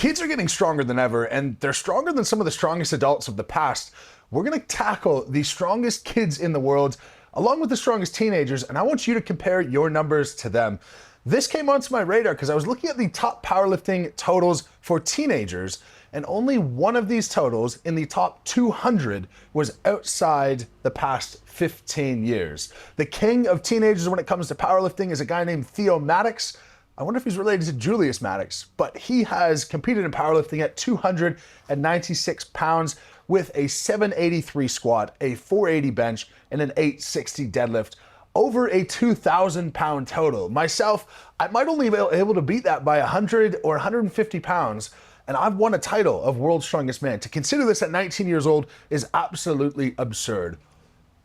Kids are getting stronger than ever, and they're stronger than some of the strongest adults of the past. We're gonna tackle the strongest kids in the world, along with the strongest teenagers, and I want you to compare your numbers to them. This came onto my radar because I was looking at the top powerlifting totals for teenagers, and only one of these totals in the top 200 was outside the past 15 years. The king of teenagers when it comes to powerlifting is a guy named Theo Maddox. I wonder if he's related to Julius Maddox, but he has competed in powerlifting at 296 pounds with a 783 squat, a 480 bench, and an 860 deadlift, over a 2,000 pound total. Myself, I might only be able to beat that by 100 or 150 pounds, and I've won a title of World's Strongest Man. To consider this at 19 years old is absolutely absurd.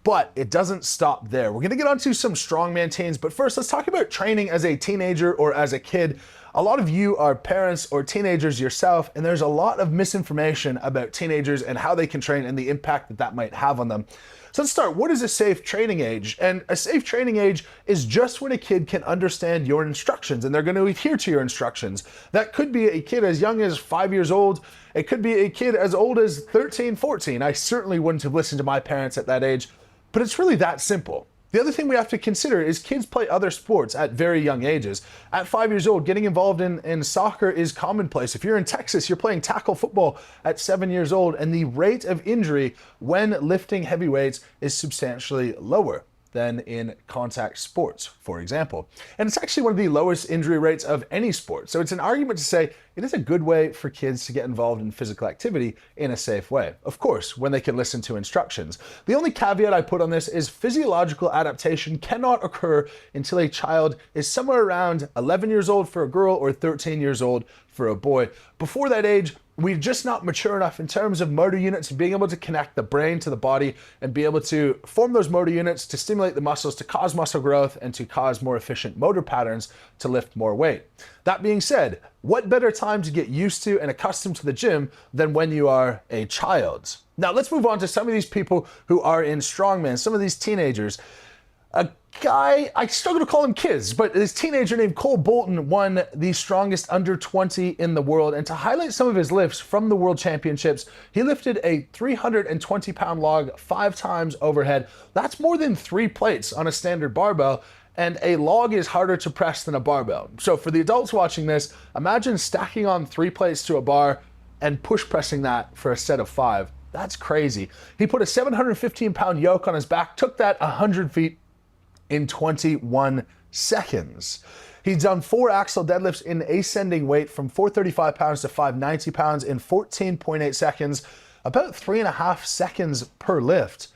But it doesn't stop there. We're gonna get onto some strongman teens, but first let's talk about training as a teenager or as a kid. A lot of you are parents or teenagers yourself, and there's a lot of misinformation about teenagers and how they can train and the impact that that might have on them. So let's start. What is a safe training age? And a safe training age is just when a kid can understand your instructions and they're going to adhere to your instructions. That could be a kid as young as 5 years old. It could be a kid as old as 13, 14. I certainly wouldn't have listened to my parents at that age, but it's really that simple. The other thing we have to consider is kids play other sports at very young ages. At 5 years old, getting involved in soccer is commonplace. If you're in Texas, you're playing tackle football at 7 years old, and the rate of injury when lifting heavy weights is substantially lower than in contact sports, for example. And it's actually one of the lowest injury rates of any sport. So it's an argument to say it is a good way for kids to get involved in physical activity in a safe way. Of course, when they can listen to instructions. The only caveat I put on this is physiological adaptation cannot occur until a child is somewhere around 11 years old for a girl or 13 years old for a boy. Before that age, we're just not mature enough in terms of motor units and being able to connect the brain to the body and be able to form those motor units to stimulate the muscles, to cause muscle growth, and to cause more efficient motor patterns to lift more weight. That being said, what better time to get used to and accustomed to the gym than when you are a child? Now let's move on to some of these people who are in strongman, some of these teenagers. A guy, I struggle to call him kids, but this teenager named Cole Bolton won the strongest under 20 in the world. And to highlight some of his lifts from the World Championships, he lifted a 320 pound log 5 times overhead. That's more than 3 plates on a standard barbell. And a log is harder to press than a barbell. So for the adults watching this, imagine stacking on 3 plates to a bar and push pressing that for a set of 5. That's crazy. He put a 715 pound yoke on his back, took that 100 feet in 21 seconds. He's done 4 axle deadlifts in ascending weight from 435 pounds to 590 pounds in 14.8 seconds, about 3.5 seconds per lift,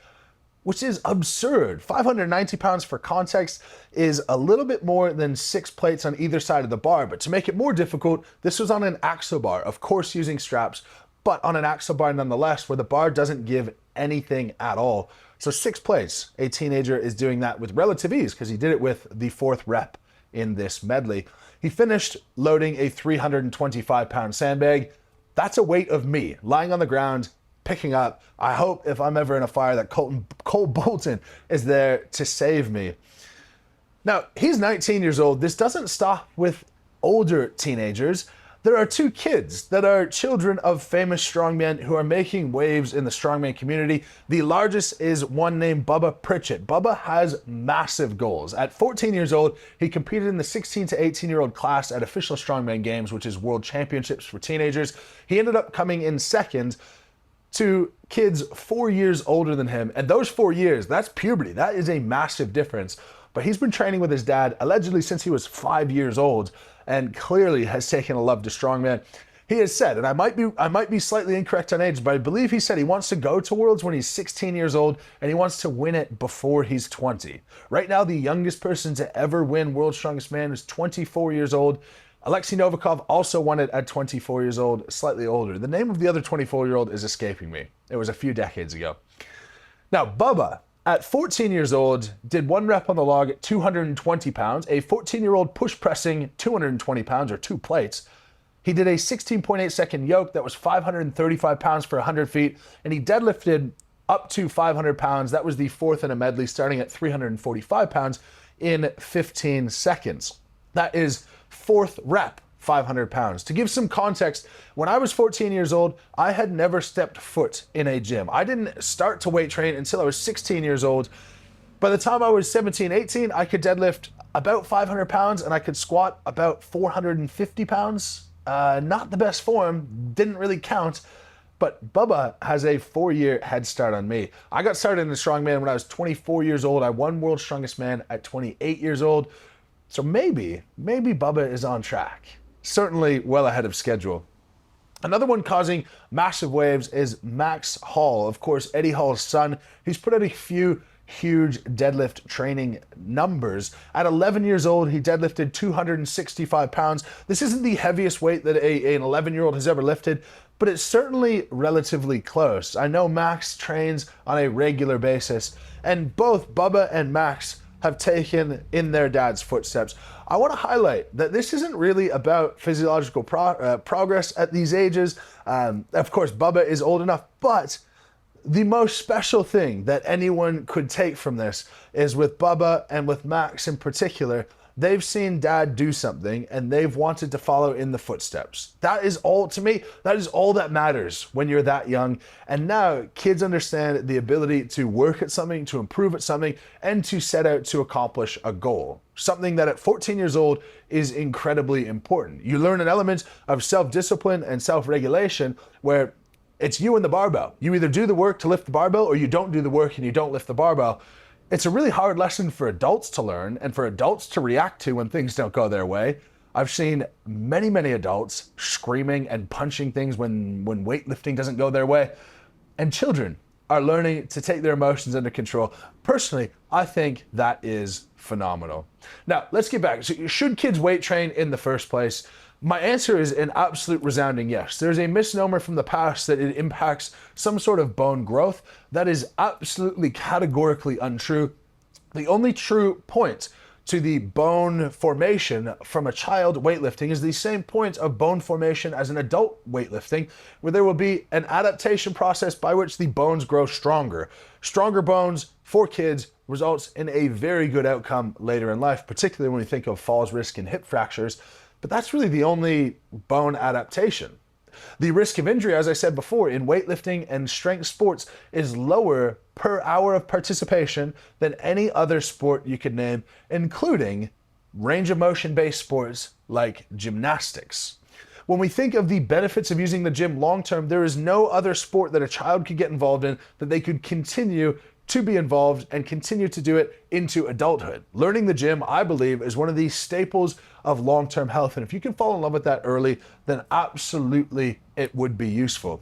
which is absurd. 590 pounds for context is a little bit more than 6 plates on either side of the bar, but to make it more difficult, this was on an axle bar, of course using straps, but on an axle bar nonetheless, where the bar doesn't give anything at all. So 6 plates, a teenager is doing that with relative ease because he did it with the 4th rep in this medley. He finished loading a 325 pound sandbag. That's a weight of me lying on the ground, picking up. I hope if I'm ever in a fire that Cole Bolton is there to save me. Now, he's 19 years old. This doesn't stop with older teenagers. There are 2 kids that are children of famous strongmen who are making waves in the strongman community. The largest is one named Bubba Pritchett. Bubba has massive goals. At 14 years old, he competed in the 16 to 18-year-old class at Official Strongman Games, which is World Championships for teenagers. He ended up coming in second to kids 4 years older than him. And those 4 years, that's puberty. That is a massive difference. But he's been training with his dad allegedly since he was 5 years old, and clearly has taken a love to strongman. He has said, and I might be slightly incorrect on age, but I believe he said he wants to go to Worlds when he's 16 years old, and he wants to win it before he's 20. Right now, the youngest person to ever win World's Strongest Man is 24 years old. Alexei Novikov also won it at 24 years old, slightly older. The name of the other 24-year-old is escaping me. It was a few decades ago. Now, Bubba, at 14 years old, did 1 rep on the log at 220 pounds, a 14-year-old push pressing 220 pounds or 2 plates. He did a 16.8 second yoke that was 535 pounds for 100 feet, and he deadlifted up to 500 pounds. That was the 4th in a medley, starting at 345 pounds in 15 seconds. That is 4th rep 500 pounds. To give some context, when I was 14 years old, I had never stepped foot in a gym. I didn't start to weight train until I was 16 years old. By the time I was 17, 18, I could deadlift about 500 pounds and I could squat about 450 pounds. Not the best form, didn't really count, but Bubba has a 4-year head start on me. I got started in the strongman when I was 24 years old. I won World's Strongest Man at 28 years old. So maybe Bubba is on track. Certainly well ahead of schedule. Another one causing massive waves is Max Hall. Of course, Eddie Hall's son. He's put out a few huge deadlift training numbers. At 11 years old, he deadlifted 265 pounds. This isn't the heaviest weight that an 11-year-old has ever lifted, but it's certainly relatively close. I know Max trains on a regular basis, and both Bubba and Max have taken in their dad's footsteps. I want to highlight that this isn't really about physiological progress at these ages. Of course, Bubba is old enough, but the most special thing that anyone could take from this is with Bubba and with Max in particular, they've seen dad do something and they've wanted to follow in the footsteps. That is all, to me, that is all that matters when you're that young. And now kids understand the ability to work at something, to improve at something, and to set out to accomplish a goal. Something that at 14 years old is incredibly important. You learn an element of self-discipline and self-regulation where it's you and the barbell. You either do the work to lift the barbell or you don't do the work and you don't lift the barbell. It's a really hard lesson for adults to learn and for adults to react to when things don't go their way. I've seen many adults screaming and punching things when weightlifting doesn't go their way. And children are learning to take their emotions under control. Personally, I think that is phenomenal. Now, let's get back. So should kids weight train in the first place? My answer is an absolute resounding yes. There's a misnomer from the past that it impacts some sort of bone growth. That is absolutely categorically untrue. The only true point to the bone formation from a child weightlifting is the same point of bone formation as an adult weightlifting, where there will be an adaptation process by which the bones grow stronger. Stronger bones for kids results in a very good outcome later in life, particularly when we think of falls risk and hip fractures. But that's really the only bone adaptation. The risk of injury, as I said before, in weightlifting and strength sports is lower per hour of participation than any other sport you could name, including range of motion based sports like gymnastics. When we think of the benefits of using the gym long term, there is no other sport that a child could get involved in that they could continue to be involved and continue to do it into adulthood. Learning the gym, I believe, is one of the staples of long-term health. And if you can fall in love with that early, then absolutely it would be useful.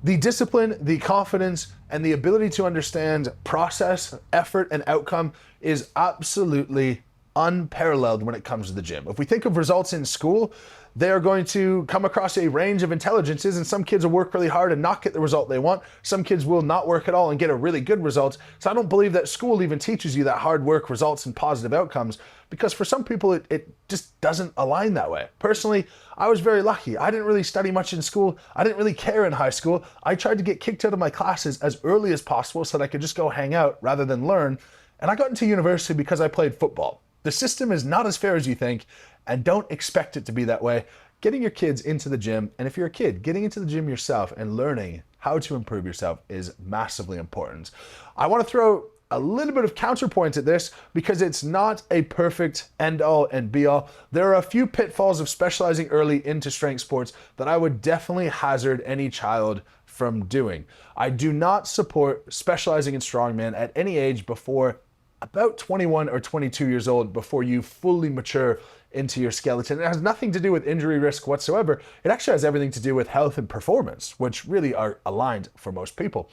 The discipline, the confidence, and the ability to understand process, effort, and outcome is absolutely unparalleled when it comes to the gym. If we think of results in school, they are going to come across a range of intelligences, and some kids will work really hard and not get the result they want. Some kids will not work at all and get a really good result. So I don't believe that school even teaches you that hard work results in positive outcomes, because for some people it just doesn't align that way. Personally, I was very lucky. I didn't really study much in school. I didn't really care in high school. I tried to get kicked out of my classes as early as possible so that I could just go hang out rather than learn. And I got into university because I played football. The system is not as fair as you think, and don't expect it to be that way. Getting your kids into the gym, and if you're a kid, getting into the gym yourself and learning how to improve yourself is massively important. I want to throw a little bit of counterpoint at this because it's not a perfect end all and be all. There are a few pitfalls of specializing early into strength sports that I would definitely hazard any child from doing. I do not support specializing in strongman at any age before about 21 or 22 years old, before you fully mature into your skeleton. It has nothing to do with injury risk whatsoever. It actually has everything to do with health and performance, which really are aligned for most people.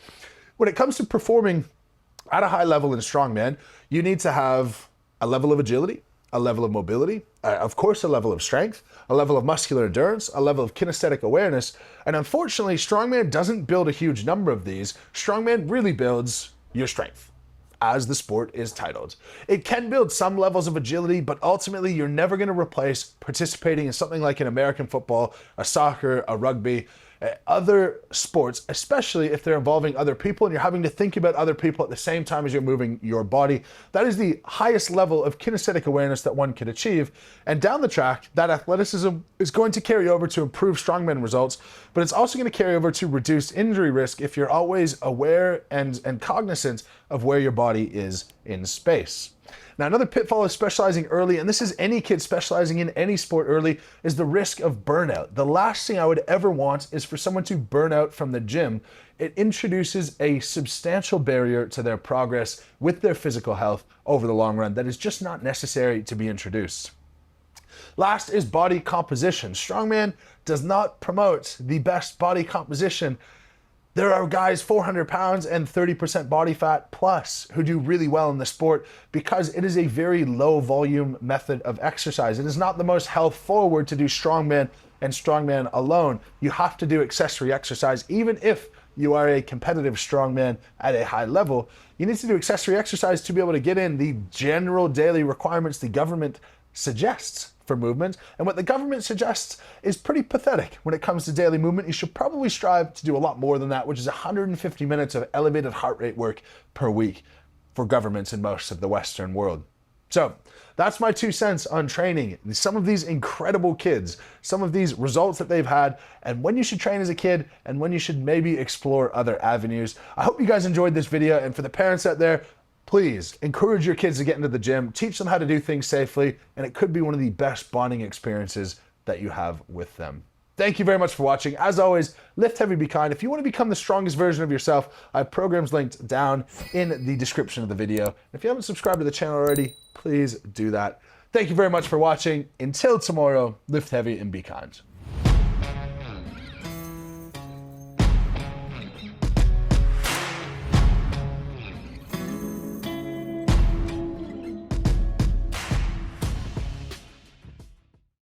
When it comes to performing at a high level in strongman, you need to have a level of agility, a level of mobility, of course a level of strength, a level of muscular endurance, a level of kinesthetic awareness. And unfortunately, strongman doesn't build a huge number of these. Strongman really builds your strength, as the sport is titled. It can build some levels of agility, but ultimately you're never going to replace participating in something like an American football, a soccer, a rugby. Other sports, especially if they're involving other people and you're having to think about other people at the same time as you're moving your body, that is the highest level of kinesthetic awareness that one could achieve. And down the track, that athleticism is going to carry over to improve strongman results, but it's also going to carry over to reduce injury risk if you're always aware and cognizant of where your body is in space. Now, another pitfall of specializing early, and this is any kid specializing in any sport early, is the risk of burnout. The last thing I would ever want is for someone to burn out from the gym. It introduces a substantial barrier to their progress with their physical health over the long run that is just not necessary to be introduced. Last is body composition. Strongman does not promote the best body composition. There are guys 400 pounds and 30% body fat plus who do really well in the sport because it is a very low volume method of exercise. It is not the most health forward to do strongman and strongman alone. You have to do accessory exercise. Even if you are a competitive strongman at a high level, you need to do accessory exercise to be able to get in the general daily requirements the government suggests for movement. And what the government suggests is pretty pathetic when it comes to daily movement. You should probably strive to do a lot more than that, which is 150 minutes of elevated heart rate work per week for governments in most of the Western world. So that's my 2 cents on training. Some of these incredible kids, some of these results that they've had, and when you should train as a kid and when you should maybe explore other avenues. I hope you guys enjoyed this video, and for the parents out there, please encourage your kids to get into the gym, teach them how to do things safely, and it could be one of the best bonding experiences that you have with them. Thank you very much for watching. As always, lift heavy, be kind. If you want to become the strongest version of yourself, I have programs linked down in the description of the video. If you haven't subscribed to the channel already, please do that. Thank you very much for watching. Until tomorrow, lift heavy and be kind.